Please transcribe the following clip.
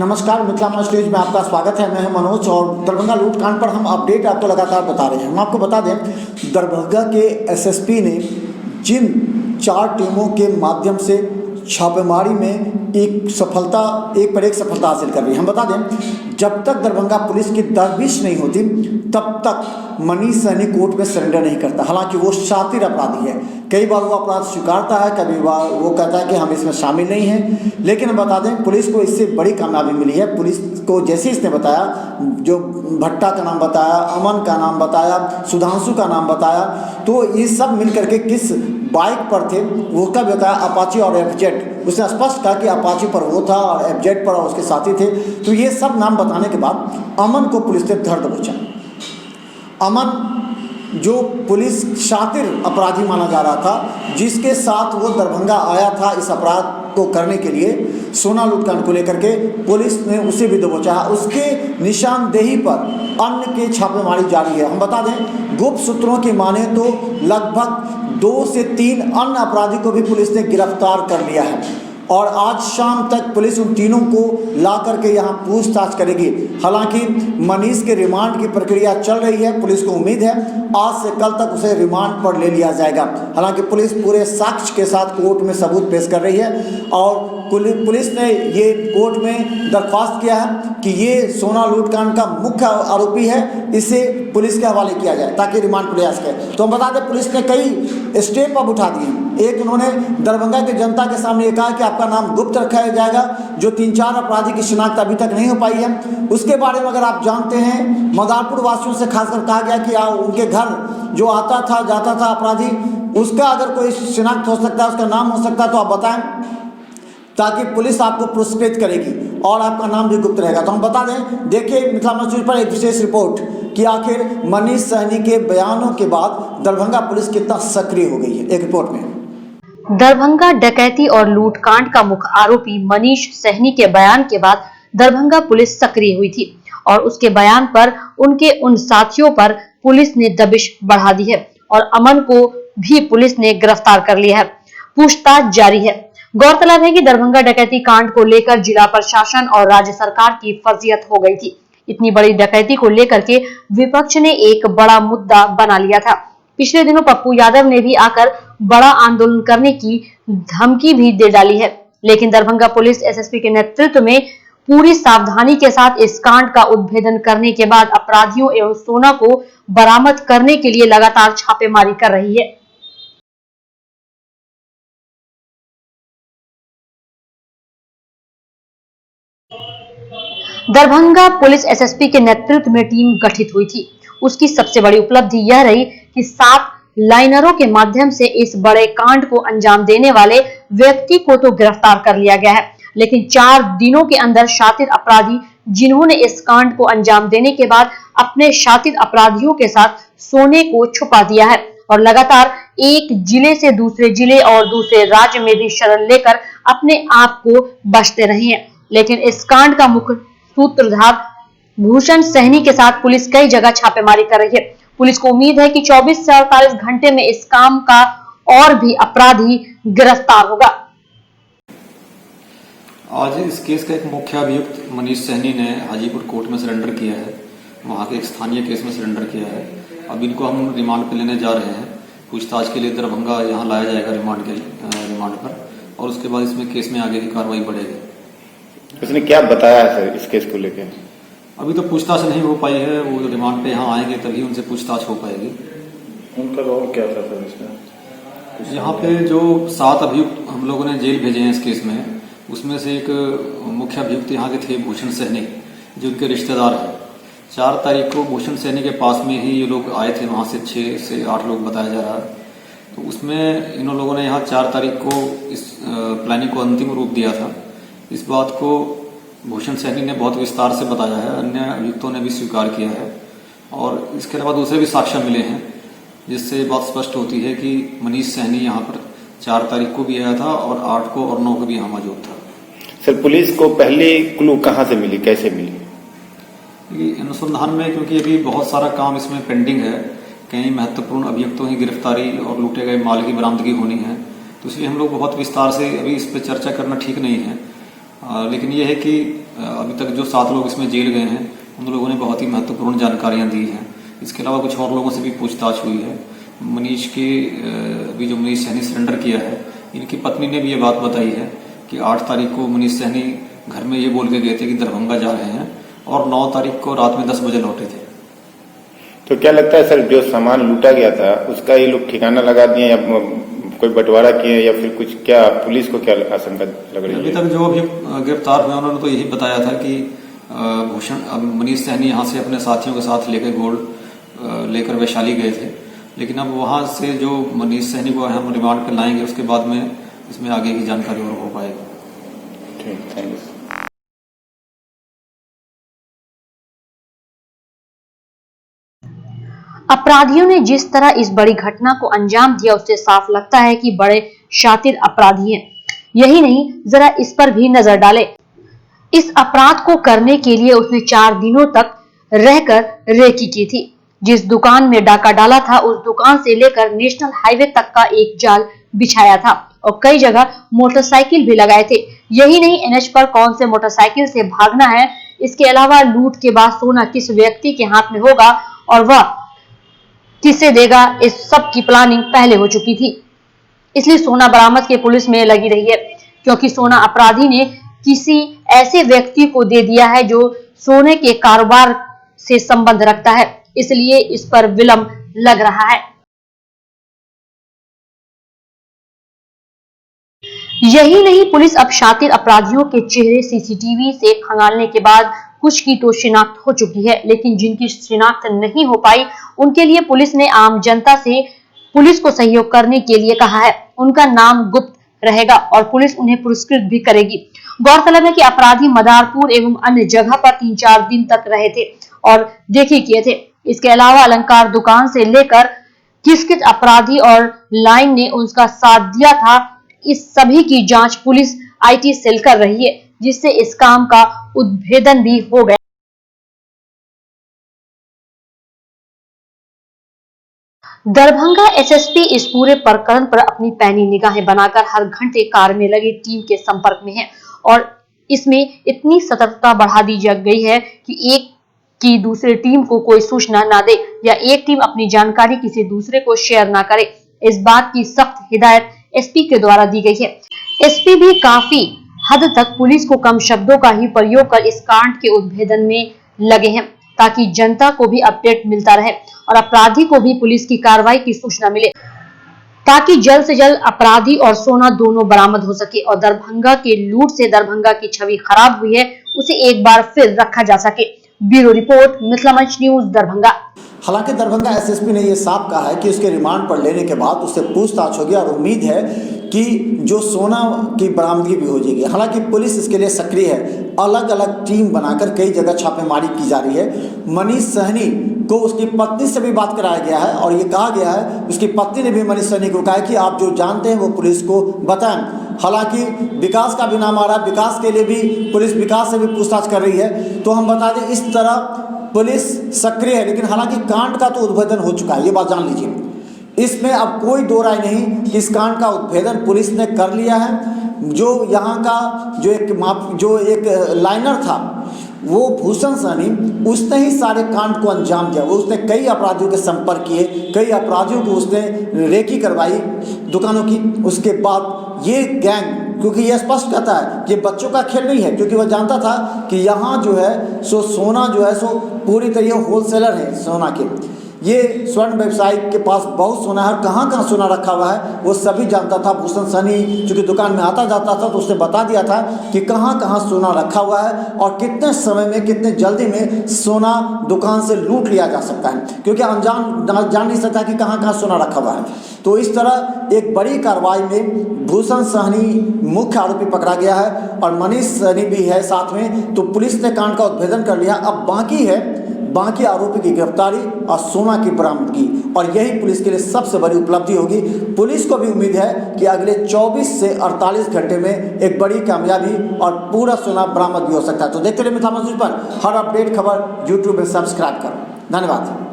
नमस्कार, मिथिला मंच न्यूज में आपका स्वागत है। मैं हूं मनोज और दरभंगा लूटकांड पर हम अपडेट आपको लगातार बता रहे हैं। हम आपको बता दें, दरभंगा के एसएसपी ने जिन 4 टीमों के माध्यम से छापेमारी में एक पर एक सफलता हासिल कर रही है। हम बता दें, जब तक दरभंगा पुलिस की दरबिश नहीं होती तब तक मनीष सहनी कोर्ट में सरेंडर नहीं करता। हालांकि वो शातिर अपराधी है, कई बार वो अपराध स्वीकारता है, कभी बार वो कहता है कि हम इसमें शामिल नहीं हैं। लेकिन हम बता दें, पुलिस को इससे बड़ी कामयाबी मिली है। पुलिस को जैसे इसने बताया, जो भट्टा का नाम बताया, अमन का नाम बताया, सुधांशु का नाम बताया, तो ये सब मिल करके किस बाइक पर थे वो का बताया, अपाची और एफजेड। उसने स्पष्ट कहा कि अपाची पर वो था और एफजेड पर उसके साथी थे। तो ये सब नाम बताने के बाद अमन को पुलिस ने धर दबोचा। अमन जो पुलिस शातिर अपराधी माना जा रहा था, जिसके साथ वो दरभंगा आया था इस अपराध को करने के लिए, सोना लूटकांड को लेकर के, पुलिस ने उसे भी दबोचा। उसके निशानदेही पर अन्य के छापेमारी जारी है। हम बता दें, गुप्त सूत्रों की माने तो लगभग 2 से 3 अन्य अपराधी को भी पुलिस ने गिरफ्तार कर लिया है और आज शाम तक पुलिस उन तीनों को ला करके यहाँ पूछताछ करेगी। हालांकि मनीष के रिमांड की प्रक्रिया चल रही है। पुलिस को उम्मीद है आज से कल तक उसे रिमांड पर ले लिया जाएगा। हालांकि पुलिस पूरे साक्ष्य के साथ कोर्ट में सबूत पेश कर रही है और पुलिस ने ये कोर्ट में दरख्वास्त किया है कि ये सोना लूटकांड का मुख्य आरोपी है, इसे पुलिस के हवाले किया जाए ताकि रिमांड पर लिया सके। तो हम बता दें, पुलिस ने कई स्टेप अब उठा दिए। एक, उन्होंने दरभंगा की जनता के सामने ये कहा कि आपका नाम गुप्त रखा जाएगा। जो 3-4 अपराधी की शिनाख्त अभी तक नहीं हो पाई है, उसके बारे में अगर आप जानते हैं, मदारपुर वासियों से खासकर कहा गया कि उनके घर जो आता था जाता था अपराधी, उसका अगर कोई शिनाख्त हो सकता है, उसका नाम हो सकता है तो आप बताएं, ताकि पुलिस आपको पुरस्कृत करेगी और आपका नाम भी गुप्त रहेगा। तो हम बता दें, देखिए मिथिला मंच न्यूज पर एक विशेष रिपोर्ट कि आखिर मनीष सहनी के बयानों के बाद दरभंगा पुलिस कितना सक्रिय हो गई है। एक रिपोर्ट में, दरभंगा डकैती और लूटकांड का मुख्य आरोपी मनीष सहनी के बयान के बाद दरभंगा पुलिस सक्रिय हुई थी और उसके बयान पर उनके उन साथियों पर पुलिस ने दबिश बढ़ा दी है और अमन को भी पुलिस ने गिरफ्तार कर लिया है। पूछताछ जारी है। गौरतलब है कि दरभंगा डकैती कांड को लेकर जिला प्रशासन और राज्य सरकार की फर्जियत हो गई थी। इतनी बड़ी डकैती को लेकर के विपक्ष ने एक बड़ा मुद्दा बना लिया था। पिछले दिनों पप्पू यादव ने भी आकर बड़ा आंदोलन करने की धमकी भी दे डाली है, लेकिन दरभंगा पुलिस एसएसपी के नेतृत्व में पूरी सावधानी के साथ इस कांड का उद्भेदन करने के बाद अपराधियों एवं सोना को बरामद करने के लिए लगातार छापेमारी कर रही है। दरभंगा पुलिस एसएसपी के नेतृत्व में टीम गठित हुई थी। उसकी सबसे बड़ी उपलब्धि यह रही कि 7 लाइनरों के माध्यम से इस बड़े कांड को अंजाम देने वाले व्यक्ति को तो गिरफ्तार कर लिया गया है, लेकिन 4 दिनों के अंदर शातिर अपराधी जिन्होंने इस कांड को अंजाम देने के बाद अपने शातिर अपराधियों के साथ सोने को छुपा दिया है और लगातार एक जिले से दूसरे जिले और दूसरे राज्य में भी शरण लेकर अपने आप को बचते रहे हैं। लेकिन इस कांड का मुख्य सूत्रधार भूषण सहनी के साथ पुलिस कई जगह छापेमारी कर रही है। पुलिस को उम्मीद है कि 24 से 48 घंटे में इस काम का और भी अपराधी गिरफ्तार होगा। आज इस केस का एक मुख्य अभियुक्त मनीष सहनी ने हाजीपुर कोर्ट में सरेंडर किया है। वहां के एक स्थानीय केस में सरेंडर किया है। अब इनको हम रिमांड पे लेने जा रहे हैं। पूछताछ के लिए दरभंगा यहाँ लाया जाएगा रिमांड पर, और उसके बाद इसमें केस में आगे की कार्रवाई बढ़ेगी। उसने क्या बताया सर इस केस को लेकर? अभी तो पूछताछ नहीं हो पाई है। वो रिमांड पे यहाँ आएंगे तभी उनसे पूछताछ हो पाएगी। उनका रोल क्या था सर इसमें? यहाँ पे जो 7 अभियुक्त हम लोगों ने जेल भेजे हैं इस केस में, उसमें से एक मुख्य अभियुक्त यहाँ के थे भूषण सहनी, जो उनके रिश्तेदार हैं। 4 तारीख को भूषण सहनी के पास में ही ये लोग आए थे। वहां से 6 से 8 लोग बताया जा रहा है। तो उसमें इन लोगों ने यहाँ 4 तारीख को इस प्लानिंग को अंतिम रूप दिया था। इस बात को भूषण सहनी ने बहुत विस्तार से बताया है, अन्य अभियुक्तों ने भी स्वीकार किया है और इसके अलावा दूसरे भी साक्ष्य मिले हैं, जिससे बात स्पष्ट होती है कि मनीष सहनी यहाँ पर 4 तारीख को भी आया था और 8 को और 9 को भी यहाँ मौजूद था। सर, पुलिस को पहले क्लू कहाँ से मिली, कैसे मिली? अनुसंधान में, क्योंकि अभी बहुत सारा काम इसमें पेंडिंग है, कई महत्वपूर्ण अभियुक्तों की गिरफ्तारी और लूटे गए माल की बरामदगी होनी है, तो इसलिए हम लोग बहुत विस्तार से अभी इस पर चर्चा करना ठीक नहीं है। लेकिन ये है कि अभी तक जो 7 लोग इसमें जेल गए हैं उन लोगों ने बहुत ही महत्वपूर्ण जानकारियां दी हैं। इसके अलावा कुछ और लोगों से भी पूछताछ हुई है। मनीष के अभी जो मनीष सैनी सरेंडर किया है, इनकी पत्नी ने भी ये बात बताई है कि 8 तारीख को मनीष सैनी घर में ये बोल के गए थे कि दरभंगा जा रहे हैं और 9 तारीख को रात में 10 बजे लौटे थे। तो क्या लगता है सर, जो सामान लूटा गया था उसका ये लोग ठिकाना लगा दिए या कोई बंटवारा किए या फिर कुछ, क्या पुलिस को क्या आशंका लग रही है? अभी तक जो अभी गिरफ्तार हुए उन्होंने तो यही बताया था कि मनीष सैनी यहाँ से अपने साथियों के साथ लेकर गोल्ड लेकर वैशाली गए थे, लेकिन अब वहां से जो मनीष सैनी को हम रिमांड पर लाएंगे उसके बाद में इसमें आगे की जानकारी और हो पाएगी। ठीक, थैंक यू। अपराधियों ने जिस तरह इस बड़ी घटना को अंजाम दिया उससे साफ लगता है कि बड़े शातिर अपराधी हैं। यही नहीं, जरा इस पर भी नजर डालें। इस अपराध को करने के लिए उसने 4 दिनों तक रहकर रेकी की थी। जिस दुकान में डाका डाला था उस दुकान से लेकर नेशनल हाईवे तक का एक जाल बिछाया था और कई जगह मोटरसाइकिल भी लगाए थे। यही नहीं, एनएच पर कौन से मोटरसाइकिल से भागना है, इसके अलावा लूट के बाद सोना किस व्यक्ति के हाथ में होगा और वह किसे देगा, इस सब की प्लानिंग पहले हो चुकी थी। इसलिए सोना बरामद के पुलिस में लगी रही है, क्योंकि सोना अपराधी ने किसी ऐसे व्यक्ति को दे दिया है जो सोने के कारोबार से संबंध रखता है, इसलिए इस पर विलंब लग रहा है। यही नहीं, पुलिस अब शातिर अपराधियों के चेहरे सीसीटीवी से खंगालने के बाद कुछ की तो शिनाख्त हो चुकी है, लेकिन जिनकी शिनाख्त नहीं हो पाई उनके लिए पुलिस ने आम जनता से पुलिस को सहयोग करने के लिए कहा है। उनका नाम गुप्त रहेगा और पुलिस उन्हें पुरस्कृत भी करेगी। गौरतलब है कि अपराधी मदारपुर एवं अन्य जगह पर 3-4 दिन तक रहे थे और देखे किए थे। इसके अलावा अलंकार दुकान से लेकर किस किस अपराधी और लाइन ने उनका साथ दिया था, इस सभी की जांच पुलिस आईटी सेल कर रही है, जिससे इस काम का उद्भेदन भी हो गया। दरभंगा एसएसपी इस पूरे प्रकरण पर अपनी पैनी निगाहें बनाकर हर घंटे कार में लगी टीम के संपर्क में है और इसमें इतनी सतर्कता बढ़ा दी गई है कि एक की दूसरे टीम को कोई सूचना ना दे या एक टीम अपनी जानकारी किसी दूसरे को शेयर ना करे। इस बात की सख्त हिदायत एसपी के द्वारा दी गई है। एसपी भी काफी हद तक पुलिस को कम शब्दों का ही प्रयोग कर इस कांड के उद्भेदन में लगे हैं, ताकि जनता को भी अपडेट मिलता रहे और अपराधी को भी पुलिस की कार्रवाई की सूचना मिले, ताकि जल्द से जल्द अपराधी और सोना दोनों बरामद हो सके और दरभंगा के लूट से दरभंगा की छवि खराब हुई है उसे एक बार फिर रखा जा सके। ब्यूरो रिपोर्ट, मिथिला मंच न्यूज, दरभंगा। हालांकि दरभंगा एसएसपी ने यह साफ कहा है कि उसके रिमांड पर लेने के बाद उससे पूछताछ होगी और उम्मीद है कि जो सोना की बरामदगी भी हो जाएगी। हालांकि पुलिस इसके लिए सक्रिय है, अलग अलग टीम बनाकर कई जगह छापेमारी की जा रही है। मनीष सहनी को उसकी पत्नी से भी बात कराया गया है और ये कहा गया है, उसकी पत्नी ने भी मनीष सहनी को कहा है कि आप जो जानते हैं वो पुलिस को बताएं। हालांकि विकास का भी नाम आ रहा है, विकास के लिए भी पुलिस विकास से भी पूछताछ कर रही है। तो हम बता दें, इस तरह पुलिस सक्रिय है, लेकिन हालांकि कांड का तो उद्भेदन हो चुका है, ये बात जान लीजिए। इसमें अब कोई दो राय नहीं कि इस कांड का उद्भेदन पुलिस ने कर लिया है। जो यहाँ का जो एक लाइनर था वो भूषण सहनी, उसने ही सारे कांड को अंजाम दिया। वो उसने कई अपराधियों के संपर्क किए, कई अपराधियों को उसने रेकी करवाई दुकानों की। उसके बाद ये गैंग, क्योंकि ये स्पष्ट कहता है कि बच्चों का खेल नहीं है, क्योंकि वह जानता था कि यहाँ जो है सो सोना जो है सो पूरी तरह होलसेलर है सोना के। ये स्वर्ण व्यवसायी के पास बहुत सोना है और कहाँ कहाँ सोना रखा हुआ है वो सभी जानता था। भूषण सहनी चूँकि दुकान में आता जाता था तो उसने बता दिया था कि कहाँ कहाँ सोना रखा हुआ है और कितने समय में, कितने जल्दी में सोना दुकान से लूट लिया जा सकता है, क्योंकि अनजान जान नहीं सकता कि कहाँ कहाँ सोना रखा हुआ है। तो इस तरह एक बड़ी कार्रवाई में भूषण सहनी मुख्य आरोपी पकड़ा गया है और मनीष सहनी भी है साथ में। तो पुलिस ने कांड का उद्भेदन कर लिया। अब बाकी आरोपी की गिरफ्तारी और सोना की बरामदगी, और यही पुलिस के लिए सबसे बड़ी उपलब्धि होगी। पुलिस को भी उम्मीद है कि अगले 24 से 48 घंटे में एक बड़ी कामयाबी और पूरा सोना बरामद भी हो सकता है। तो देखते रहिए मिथिला मंच पर हर अपडेट खबर यूट्यूब में सब्सक्राइब करो। धन्यवाद।